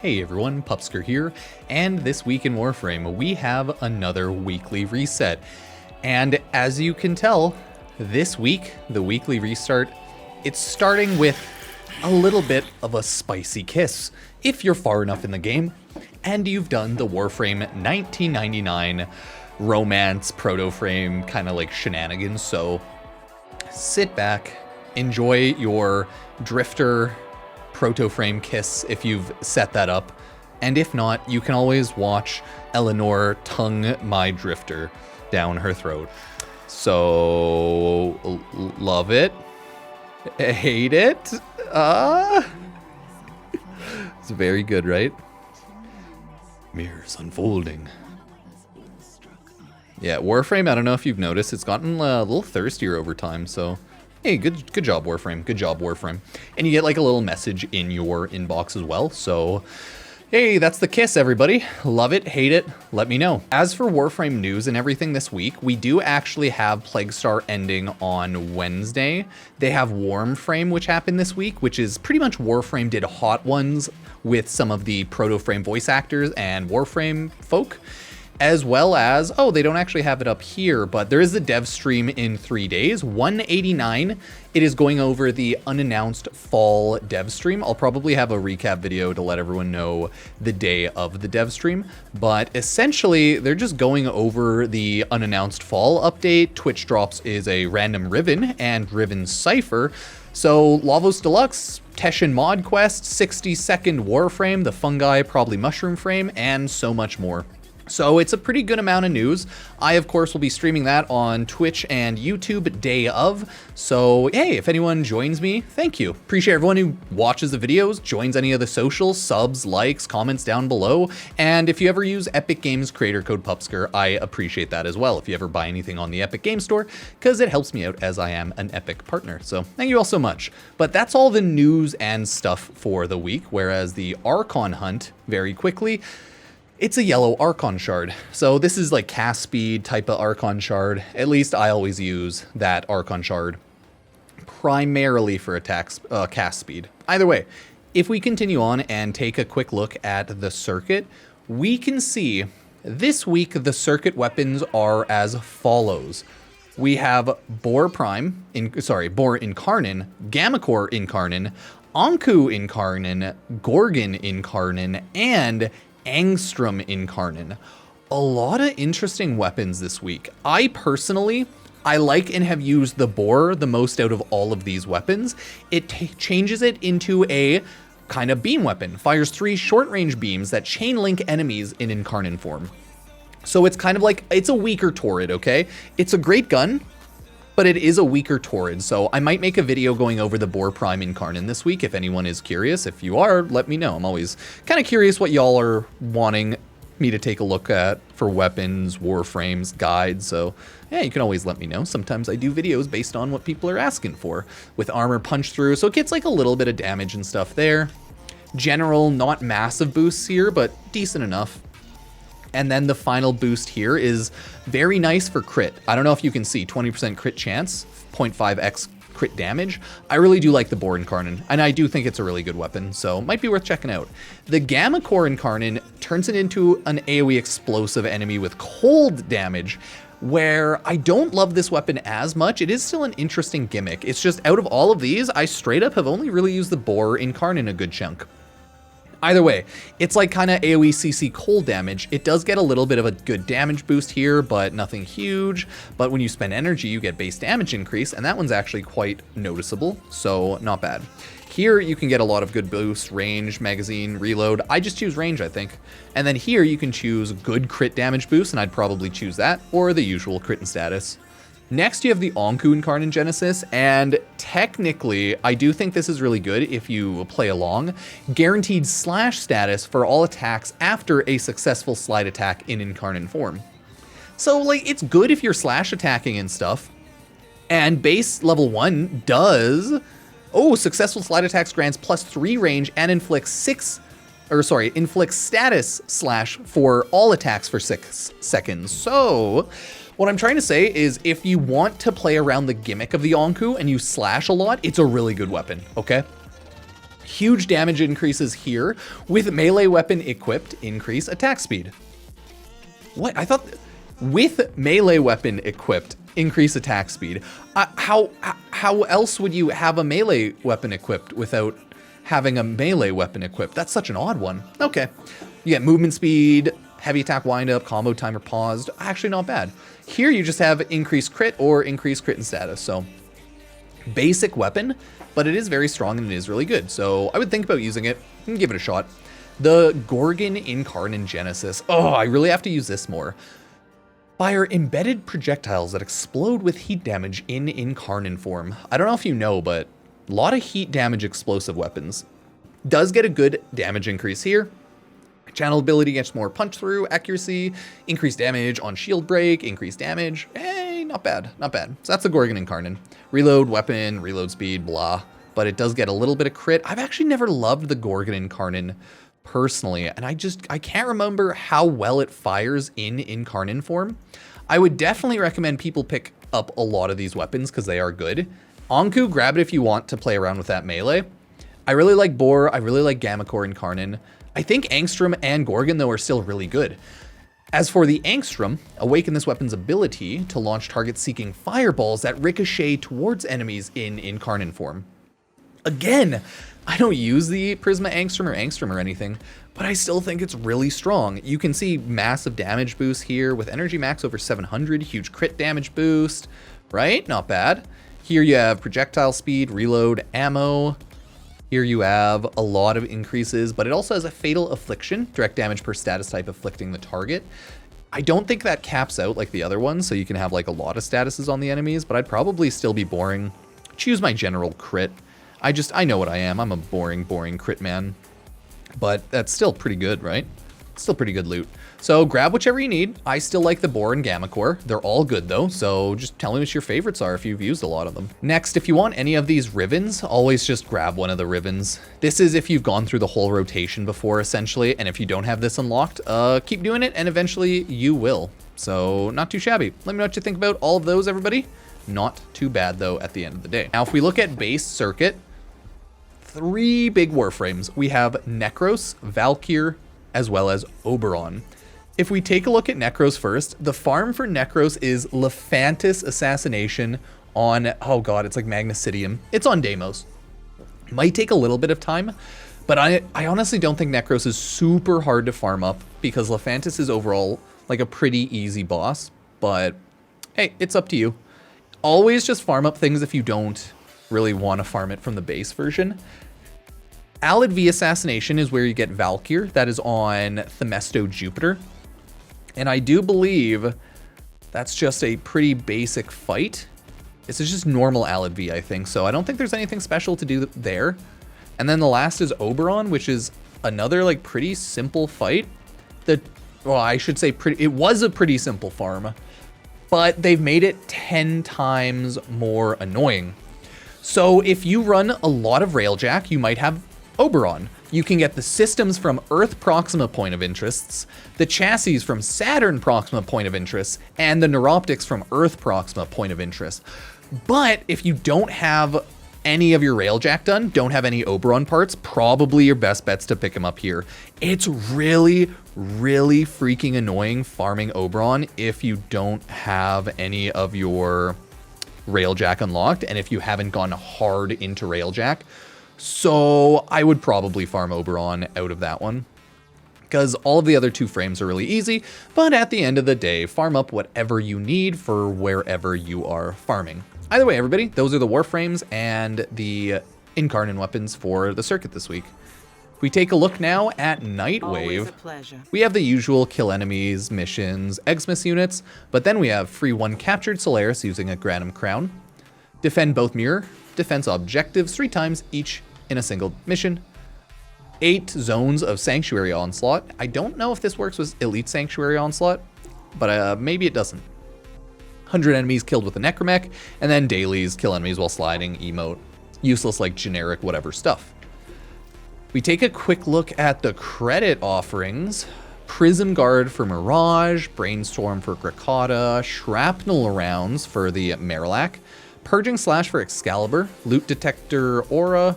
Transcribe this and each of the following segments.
Hey everyone, Pupsker here, and this week in Warframe we have another weekly reset. And as you can tell, this week, the weekly restart, it's starting with a little bit of a spicy kiss, if you're far enough in the game, and you've done the Warframe 1999 romance proto-frame kind of like shenanigans. So sit back, enjoy your Drifter proto-frame kiss if you've set that up, and if not, you can always watch Eleanor tongue my Drifter down her throat. So love it, hate it, it's very good, right? Mirrors unfolding. Yeah, Warframe, I don't know if you've noticed, it's gotten a little thirstier over time, so hey, good job, Warframe. Good job, Warframe. And you get like a little message in your inbox as well. So, hey, that's the kiss, everybody. Love it, hate it, let me know. As for Warframe news and everything this week, we do actually have Plaguestar ending on Wednesday. They have Warframe, which happened this week, which is pretty much Warframe did hot ones with some of the proto-frame voice actors and Warframe folk. As well as, oh, they don't actually have it up here, but there is a Devstream in 3 days, 189. It is going over the unannounced fall Devstream. I'll probably have a recap video to let everyone know the day of the Devstream, but essentially they're just going over the unannounced fall update. Twitch drops is a random riven and riven cypher. So Lavos Deluxe, Teshin mod quest, 60-second Warframe, the fungi probably mushroom frame, and so much more. So it's a pretty good amount of news. I, of course, will be streaming that on Twitch and YouTube day of. So, hey, if anyone joins me, thank you. Appreciate everyone who watches the videos, joins any of the socials, subs, likes, comments down below. And if you ever use Epic Games creator code Pupsker, I appreciate that as well. If you ever buy anything on the Epic Games Store, because it helps me out as I am an Epic partner. So thank you all so much. But that's all the news and stuff for the week. Whereas the Archon hunt, very quickly, it's a yellow Archon shard. So this is like cast speed type of Archon shard. At least I always use that Archon shard primarily for attack cast speed. Either way, if we continue on and take a quick look at the circuit, we can see this week the circuit weapons are as follows. We have Boar Incarnon, Gammacore Incarnon, Anku Incarnon, Gorgon Incarnon, and Angstrom Incarnon. A lot of interesting weapons this week. I personally, I like and have used the Boar the most out of all of these weapons. It changes it into a kind of beam weapon. Fires 3 short-range beams that chain link enemies in Incarnon form. So it's kind of like, it's a weaker Torrid, okay? It's a great gun, but it is a weaker Torrid, so I might make a video going over the Boar Prime Incarnon this week if anyone is curious. If you are, let me know. I'm always kind of curious what y'all are wanting me to take a look at for weapons, Warframes, guides, so yeah, you can always let me know. Sometimes I do videos based on what people are asking for, with armor punch through, so it gets like a little bit of damage and stuff there. General, not massive boosts here, but decent enough. And then the final boost here is very nice for crit. I don't know if you can see, 20% crit chance, 0.5x crit damage. I really do like the Boar Incarnon, and I do think it's a really good weapon, so might be worth checking out. The Gammacore Incarnon turns it into an AoE explosive enemy with cold damage, where I don't love this weapon as much. It is still an interesting gimmick. It's just out of all of these, I straight up have only really used the Boar Incarnon a good chunk. Either way, it's like kind of AoE CC cold damage. It does get a little bit of a good damage boost here, but nothing huge. But when you spend energy, you get base damage increase, and that one's actually quite noticeable, so not bad. Here, you can get a lot of good boosts, range, magazine, reload. I just choose range, I think. And then here, you can choose good crit damage boost, and I'd probably choose that, or the usual crit and status. Next, you have the Anku Incarnon Genesis, and technically, I do think this is really good if you play along. Guaranteed slash status for all attacks after a successful slide attack in Incarnon form. So, like, it's good if you're slash attacking and stuff. And base level 1 does, successful slide attacks grants +3 range and inflicts status slash for all attacks for 6 seconds. So what I'm trying to say is if you want to play around the gimmick of the Anku and you slash a lot, it's a really good weapon, okay? Huge damage increases here. With melee weapon equipped, increase attack speed. What? I thought with melee weapon equipped, increase attack speed. How else would you have a melee weapon equipped without having a melee weapon equipped? That's such an odd one. Okay. You get movement speed, heavy attack windup, combo timer paused. Actually not bad. Here you just have increased crit or increased crit and status. So basic weapon, but it is very strong and it is really good. So I would think about using it and give it a shot. The Gorgon Incarnon Genesis. Oh, I really have to use this more. Fire embedded projectiles that explode with heat damage in Incarnon form. I don't know if you know, but a lot of heat damage explosive weapons. Does get a good damage increase here. Channel ability gets more punch through, accuracy, increased damage on shield break, increased damage. Hey, not bad, not bad. So that's the Gorgon Incarnon. Reload weapon, reload speed, blah. But it does get a little bit of crit. I've actually never loved the Gorgon Incarnon personally, and I can't remember how well it fires in Incarnon form. I would definitely recommend people pick up a lot of these weapons because they are good. Anku, grab it if you want to play around with that melee. I really like Boar, I really like Gammacore Incarnon. I think Angstrom and Gorgon, though, are still really good. As for the Angstrom, awaken this weapon's ability to launch targets seeking fireballs that ricochet towards enemies in Incarnon form. Again, I don't use the Prisma Angstrom or anything, but I still think it's really strong. You can see massive damage boost here with energy max over 700, huge crit damage boost, right? Not bad. Here you have projectile speed, reload, ammo. Here you have a lot of increases, but it also has a fatal affliction, direct damage per status type afflicting the target. I don't think that caps out like the other ones, so you can have like a lot of statuses on the enemies, but I'd probably still be boring. Choose my general crit. I know what I am. I'm a boring crit man, but that's still pretty good, right? Still pretty good loot. So grab whichever you need. I still like the Boar and Gammacore. They're all good though, so just tell me what your favorites are if you've used a lot of them. Next, if you want any of these rivens, always just grab one of the rivens. This is if you've gone through the whole rotation before, essentially, and if you don't have this unlocked, keep doing it, and eventually you will. So not too shabby. Let me know what you think about all of those, everybody. Not too bad though at the end of the day. Now, if we look at base circuit, 3 big Warframes. We have Necros, Valkyr, as well as Oberon. If we take a look at Necros first, the farm for Necros is Lephantis Assassination on, oh god, it's like Magnesidium. It's on Deimos. Might take a little bit of time, but I honestly don't think Necros is super hard to farm up because Lephantis is overall like a pretty easy boss, but hey, it's up to you. Always just farm up things if you don't really want to farm it from the base version. Alid V Assassination is where you get Valkyr. That is on Themesto Jupiter. And I do believe that's just a pretty basic fight. This is just normal Alid V, I think. So I don't think there's anything special to do there. And then the last is Oberon, which is another like pretty simple fight. Well, I should say it was a pretty simple farm, but they've made it 10 times more annoying. So if you run a lot of Railjack, you might have Oberon. You can get the systems from Earth Proxima Point of Interests, the chassis from Saturn Proxima Point of Interest, and the neuroptics from Earth Proxima Point of Interest. But if you don't have any of your Railjack done, don't have any Oberon parts, probably your best bet's to pick him up here. It's really, really freaking annoying farming Oberon if you don't have any of your Railjack unlocked and if you haven't gone hard into Railjack. So I would probably farm Oberon out of that one because all of the other 2 frames are really easy, but at the end of the day, farm up whatever you need for wherever you are farming. Either way, everybody, those are the Warframes and the Incarnon weapons for the circuit this week. If we take a look now at Nightwave, we have the usual kill enemies, missions, Xmas units, but then we have free 1 captured Solaris using a Granum Crown, defend both mirror defense objectives 3 times each in a single mission, 8 zones of Sanctuary Onslaught. I don't know if this works with Elite Sanctuary Onslaught, but maybe it doesn't. 100 enemies killed with a Necromech, and then dailies, kill enemies while sliding, emote. Useless like generic whatever stuff. We take a quick look at the credit offerings. Prism Guard for Mirage, Brainstorm for Krakata, Shrapnel rounds for the Marillac, Purging Slash for Excalibur, Loot Detector Aura,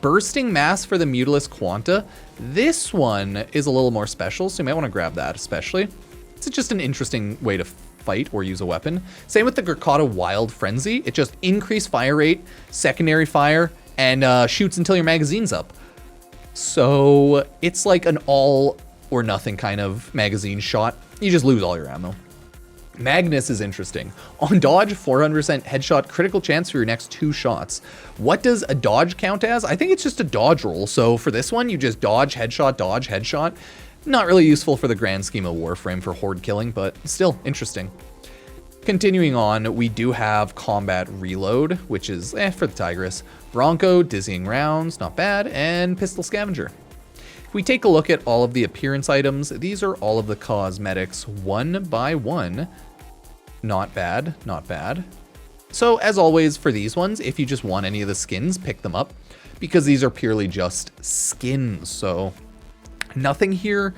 Bursting Mass for the Mutilus Quanta. This one is a little more special, so you might want to grab that especially. It's just an interesting way to fight or use a weapon. Same with the Gurkata Wild Frenzy. It just increased fire rate, secondary fire, and shoots until your magazine's up. So it's like an all or nothing kind of magazine shot. You just lose all your ammo. Magnus is interesting. On dodge, 400% headshot critical chance for your next 2 shots. What does a dodge count as? I think it's just a dodge roll. So for this one, you just dodge, headshot. Not really useful for the grand scheme of Warframe for horde killing, but still interesting. Continuing on, we do have Combat Reload, which is for the Tigress. Bronco, Dizzying Rounds, not bad, and Pistol Scavenger. If we take a look at all of the appearance items, these are all of the cosmetics one by one. Not bad, not bad. So as always for these ones, if you just want any of the skins, pick them up because these are purely just skins. So nothing here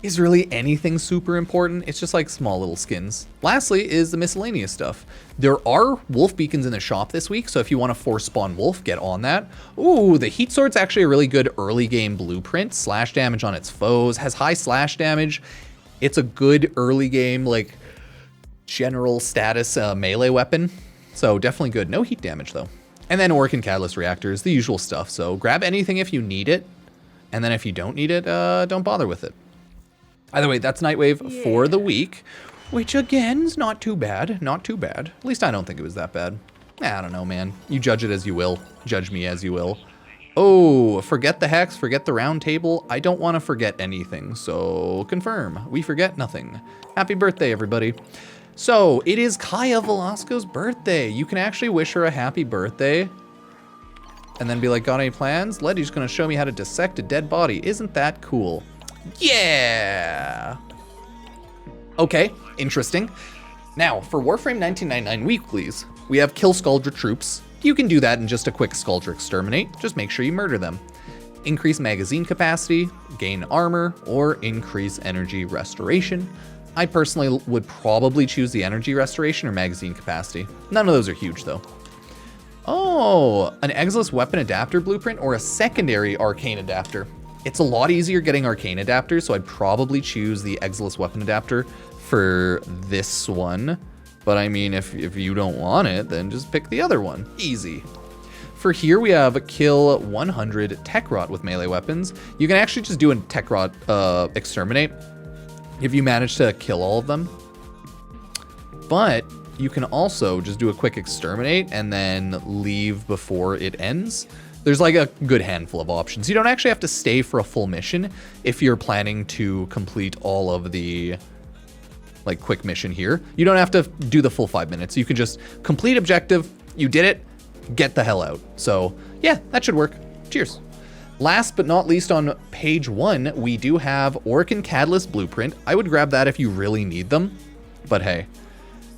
is really anything super important. It's just like small little skins. Lastly is the miscellaneous stuff. There are wolf beacons in the shop this week, so if you want to force spawn wolf, get on that. Ooh, the heat sword's actually a really good early game blueprint. Slash damage on its foes, has high slash damage. It's a good early game, like general status melee weapon. So definitely good. No heat damage though. And then Orc and Catalyst reactors, the usual stuff. So grab anything if you need it. And then if you don't need it, don't bother with it. Either way, that's Nightwave for the week, which again is not too bad. Not too bad. At least I don't think it was that bad. I don't know, man. You judge it as you will. Judge me as you will. Oh, forget the hex, forget the round table. I don't want to forget anything, so confirm. We forget nothing. Happy birthday, everybody. So, it is Kaya Velasco's birthday. You can actually wish her a happy birthday and then be like, got any plans? Letty's gonna show me how to dissect a dead body. Isn't that cool? Yeah. Okay, interesting. Now, for Warframe 1999 weeklies, we have Kill Skuldra Troops. You can do that in just a quick Skuldra Exterminate. Just make sure you murder them. Increase magazine capacity, gain armor, or increase energy restoration. I personally would probably choose the energy restoration or magazine capacity. None of those are huge though. Oh, an Exilus weapon adapter blueprint or a secondary arcane adapter. It's a lot easier getting arcane adapters, so I'd probably choose the Exilus weapon adapter for this one. But I mean, if you don't want it, then just pick the other one. Easy. For here, we have kill 100 Tech Rot with melee weapons. You can actually just do a Tech Rot exterminate if you manage to kill all of them. But you can also just do a quick exterminate and then leave before it ends. There's like a good handful of options. You don't actually have to stay for a full mission if you're planning to complete all of the like quick mission here. You don't have to do the full 5 minutes. You can just complete objective. You did it, get the hell out. So yeah, that should work. Cheers. Last but not least on page 1, we do have Orc and Catalyst Blueprint. I would grab that if you really need them, but hey.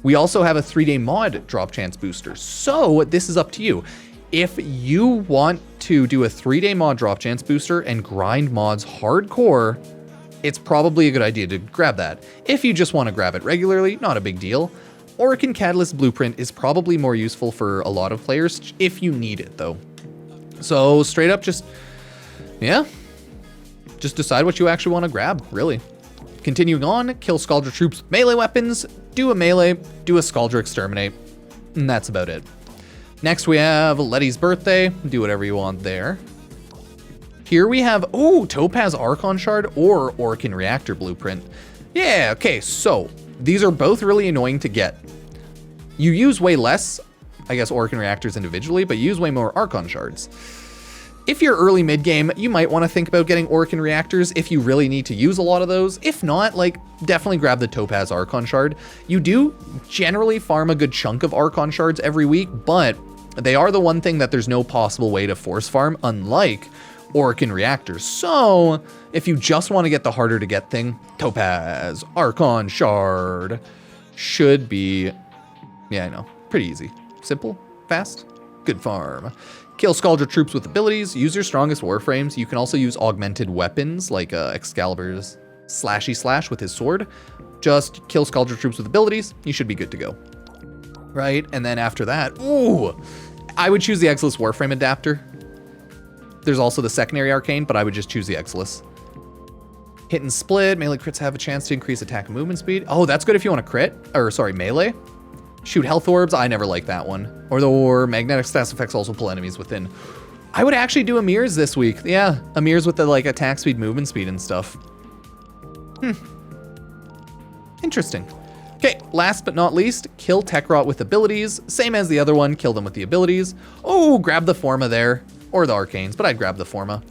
We also have a 3-day mod drop chance booster. So this is up to you. If you want to do a 3-day mod drop chance booster and grind mods hardcore, it's probably a good idea to grab that. If you just want to grab it regularly, not a big deal. Orc and Catalyst Blueprint is probably more useful for a lot of players if you need it though. So straight up just decide what you actually want to grab, really. Continuing on, kill Skuldra Troops with melee weapons, do a melee, do a Skuldra Exterminate, and that's about it. Next we have Letty's birthday, do whatever you want there. Here we have, Topaz Archon Shard or Orcan Reactor Blueprint. Yeah, okay, so these are both really annoying to get. You use way less, I guess, Orcan Reactors individually, but you use way more Archon Shards. If you're early mid-game, you might want to think about getting Orcan Reactors if you really need to use a lot of those. If not, like, definitely grab the Topaz Archon Shard. You do generally farm a good chunk of Archon Shards every week, but they are the one thing that there's no possible way to force farm, unlike Orcan Reactors. So, if you just want to get the harder to get thing, Topaz Archon Shard should be, yeah, I know, pretty easy. Simple, fast, good farm. Kill Skuldra Troops with abilities, use your strongest Warframes. You can also use augmented weapons like Excalibur's Slashy Slash with his sword. Just kill Skuldra Troops with abilities, you should be good to go. Right, and then after that, I would choose the Exilus Warframe adapter. There's also the secondary arcane, but I would just choose the Exilus. Hit and split. Melee crits have a chance to increase attack and movement speed. Oh, that's good if you want to crit. Or, sorry, melee. Shoot health orbs. I never like that one. Or magnetic status effects also pull enemies within. I would actually do Amir's this week. Yeah, Amir's with the like attack speed, movement speed, and stuff. Interesting. Okay, last but not least, kill Tekrot with abilities. Same as the other one, kill them with the abilities. Oh, grab the Forma there. Or the Arcanes, but I'd grab the Forma.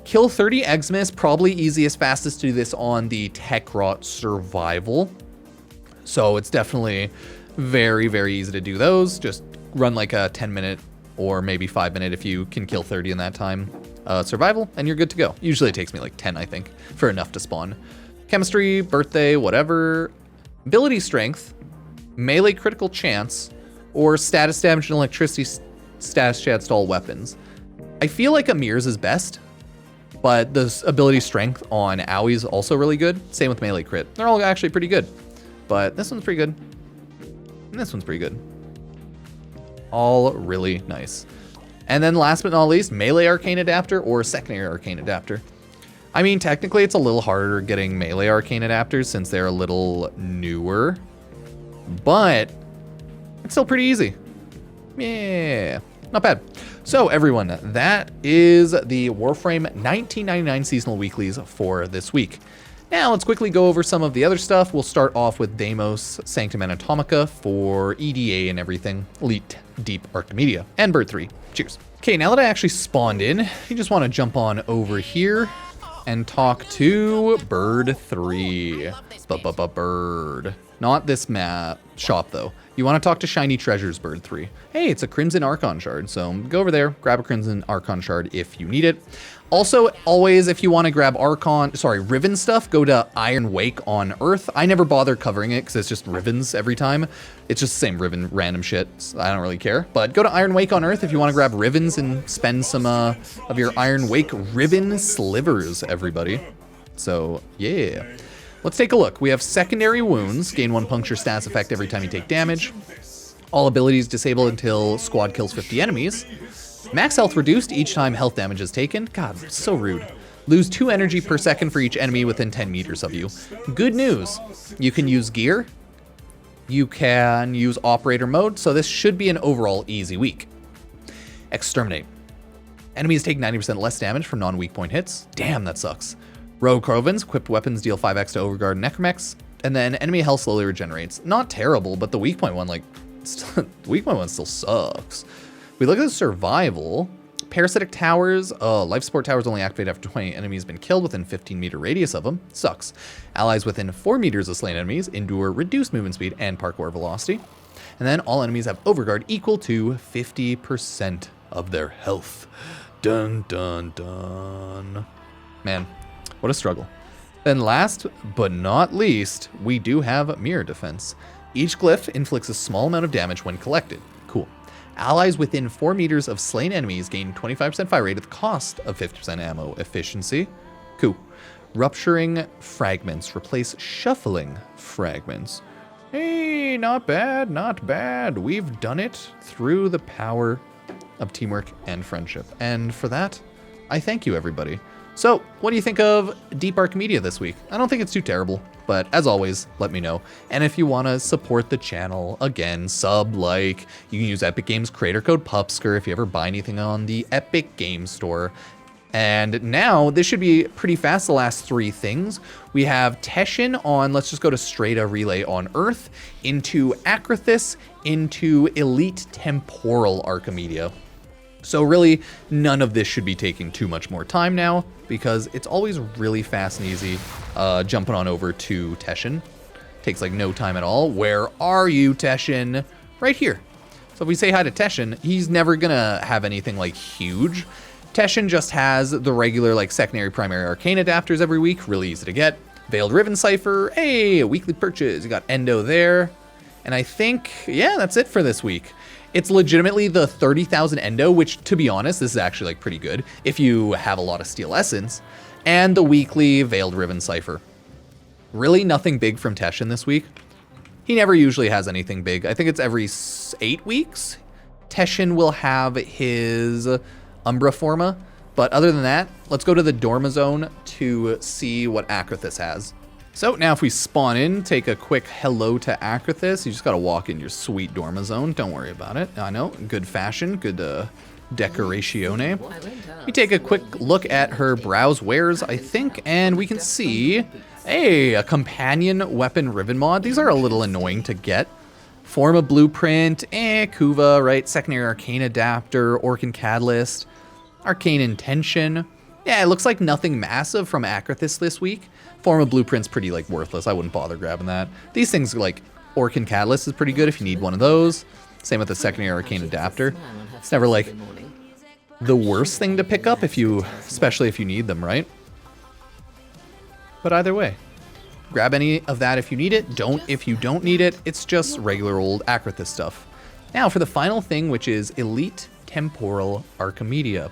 Kill 30 Exmus, probably easiest, fastest to do this on the Tekrot survival. So it's definitely very, very easy to do those. Just run like a 10-minute or maybe 5-minute if you can kill 30 in that time. Survival, and you're good to go. Usually it takes me like 10, I think, for enough to spawn. Chemistry, birthday, whatever. Ability strength, melee critical chance, or status damage and electricity status chance to all weapons. I feel like Amir's is best, but the ability strength on Aoi is also really good. Same with melee crit. They're all actually pretty good, but this one's pretty good. And this one's pretty good. All really nice. And then last but not least, melee arcane adapter or secondary arcane adapter. I mean, technically it's a little harder getting melee arcane adapters since they're a little newer, but it's still pretty easy. Yeah, not bad. So everyone, that is the Warframe 1999 seasonal weeklies for this week. Now let's quickly go over some of the other stuff. We'll start off with Deimos, Sanctum Anatomica for EDA and everything, Elite Deep Archimedea, and Bird 3. Cheers. Okay, now that I actually spawned in, you just want to jump on over here and talk to Bird 3. Bird. Not this map shop though. You want to talk to Shiny Treasures Bird 3. Hey, it's a Crimson Archon Shard, so go over there, grab a Crimson Archon Shard if you need it. Also, always, if you want to grab Riven stuff, go to Iron Wake on Earth. I never bother covering it because it's just Rivens every time. It's just the same Riven random shit. So I don't really care. But go to Iron Wake on Earth if you want to grab Rivens and spend some of your Iron Wake Riven slivers, everybody. So, yeah. Let's take a look. We have secondary wounds, gain 1 puncture status effect every time you take damage. All abilities disabled until squad kills 50 enemies. Max health reduced each time health damage is taken. God, so rude. Lose 2 energy per second for each enemy within 10 meters of you. Good news. You can use gear. You can use operator mode, so this should be an overall easy week. Exterminate. Enemies take 90% less damage from non-weak point hits. Damn, that sucks. Rogue Crovens, equipped weapons deal 5x to Overguard and Necromex, and then enemy health slowly regenerates. Not terrible, but the weak point one, weak point one still sucks. We look at the survival. Parasitic towers, life support towers only activate after 20 enemies have been killed within 15-meter radius of them. Sucks. Allies within 4 meters of slain enemies endure reduced movement speed and parkour velocity. And then all enemies have Overguard equal to 50% of their health. Dun, dun, dun. Man. What a struggle. Then last but not least, we do have Mirror Defense. Each glyph inflicts a small amount of damage when collected. Cool. Allies within 4 meters of slain enemies gain 25% fire rate at the cost of 50% ammo efficiency. Cool. Rupturing fragments replace shuffling fragments. Hey, not bad, not bad. We've done it through the power of teamwork and friendship. And for that, I thank you, everybody. So, what do you think of Deep Archimedea this week? I don't think it's too terrible, but as always, let me know. And if you want to support the channel, again, sub, like, you can use Epic Games creator code Pupsker if you ever buy anything on the Epic Games Store. And now, this should be pretty fast, the last 3 things. We have Teshin on, let's just go to Strata Relay on Earth, into Acrithis, into Elite Temporal Archimedea. So really, none of this should be taking too much more time now, because it's always really fast and easy jumping on over to Teshin. Takes like no time at all. Where are you, Teshin? Right here. So if we say hi to Teshin, he's never gonna have anything like huge. Teshin just has the regular like secondary, primary arcane adapters every week, really easy to get. Veiled Riven Cypher, hey, a weekly purchase. You got Endo there. And I think, yeah, that's it for this week. It's legitimately the 30,000 Endo, which, to be honest, this is actually like pretty good if you have a lot of Steel Essence, and the weekly Veiled Riven Cypher. Really nothing big from Teshin this week. He never usually has anything big. I think it's every 8 weeks. Teshin will have his Umbra Forma, But other than that, let's go to the Dorma Zone to see what Acrithis has. So now if we spawn in, take a quick hello to Acrithis. You just gotta walk in your sweet Dorma Zone. Don't worry about it. I know, good fashion, good decoratione. We take a quick look at her browse wares, I think, and we can see, hey, a companion weapon riven mod. These are a little annoying to get. Form a blueprint, Kuva, right? Secondary arcane adapter, Orcan catalyst, arcane intention. Yeah, it looks like nothing massive from Acrithis this week. Form of Blueprint's pretty, like, worthless. I wouldn't bother grabbing that. These things, like, Orcan Catalyst is pretty good if you need one of those. Same with the Secondary Arcane Adapter. It's never, like, the worst thing to pick up if you, especially if you need them, right? But either way, grab any of that if you need it. Don't if you don't need it. It's just regular old Acrithis stuff. Now for the final thing, which is Elite Temporal Archimedea,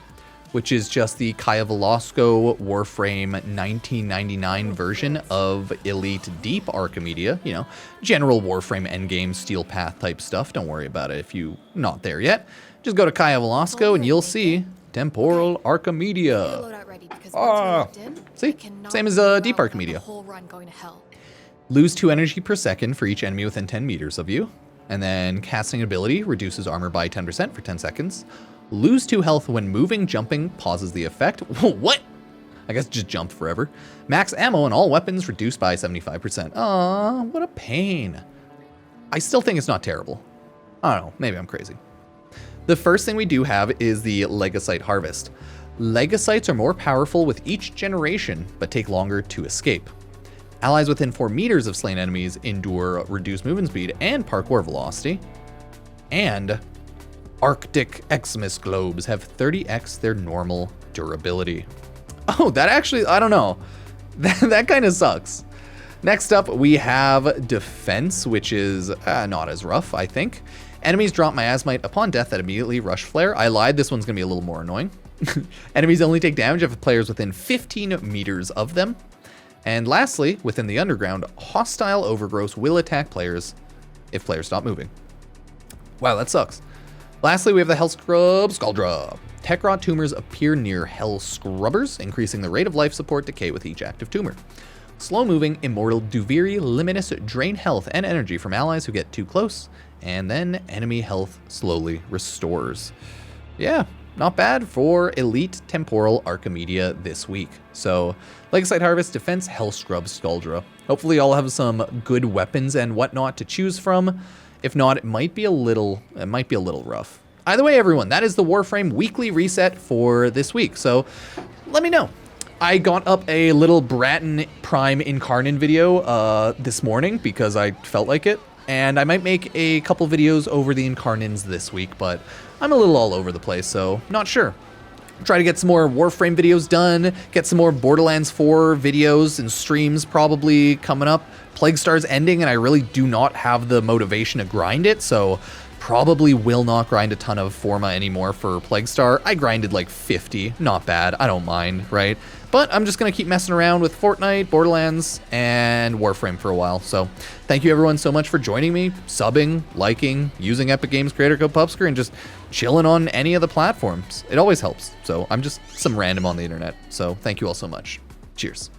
which is just the Kaya Velasco Warframe 1999 version of Elite Deep Archimedea. You know, general Warframe endgame steel path type stuff. Don't worry about it if you're not there yet. Just go to Kaya Velasco and you'll see Temporal Archimedea. See? Same as Deep Archimedea. Lose 2 energy per second for each enemy within 10 meters of you. And then casting ability reduces armor by 10% for 10 seconds. Lose 2 health when moving, jumping, pauses the effect. What? I guess just jump forever. Max ammo on all weapons reduced by 75%. Aw, what a pain. I still think it's not terrible. I don't know, maybe I'm crazy. The first thing we do have is the Legocyte Harvest. Legocytes are more powerful with each generation, but take longer to escape. Allies within 4 meters of slain enemies endure reduced movement speed and parkour velocity. And Arctic Xmas globes have 30x their normal durability. Oh, that actually, I don't know. That kind of sucks. Next up, we have Defense, which is not as rough, I think. Enemies drop miasmite upon death that immediately rush flare. I lied, this one's gonna be a little more annoying. Enemies only take damage if players within 15 meters of them. And lastly, within the underground, hostile overgrowths will attack players if players stop moving. Wow, that sucks. Lastly, we have the Hell Scrub Skuldra. Tech-rot tumors appear near Hell Scrubbers, increasing the rate of life support decay with each active tumor. Slow-moving, immortal Duviri Limitus drain health and energy from allies who get too close, and then enemy health slowly restores. Yeah, not bad for Elite Temporal Archimedea this week. So, Legocyte Harvest, Defense, Hell Scrub Skuldra. Hopefully y'all have some good weapons and whatnot to choose from. If not, it might be a little rough. Either way, everyone, that is the Warframe weekly reset for this week. So let me know. I got up a little Bratton Prime Incarnon video this morning because I felt like it. And I might make a couple videos over the Incarnons this week, but I'm a little all over the place, so not sure. Try to get some more Warframe videos done, get some more Borderlands 4 videos and streams probably coming up. Plague Star's ending, and I really do not have the motivation to grind it, so probably will not grind a ton of Forma anymore for Plague Star. I grinded like 50, not bad, I don't mind, right? But I'm just gonna keep messing around with Fortnite, Borderlands, and Warframe for a while. So thank you everyone so much for joining me, subbing, liking, using Epic Games creator code Pupsker, and just chilling on any of the platforms. It always helps. So I'm just some random on the internet. So thank you all so much. Cheers.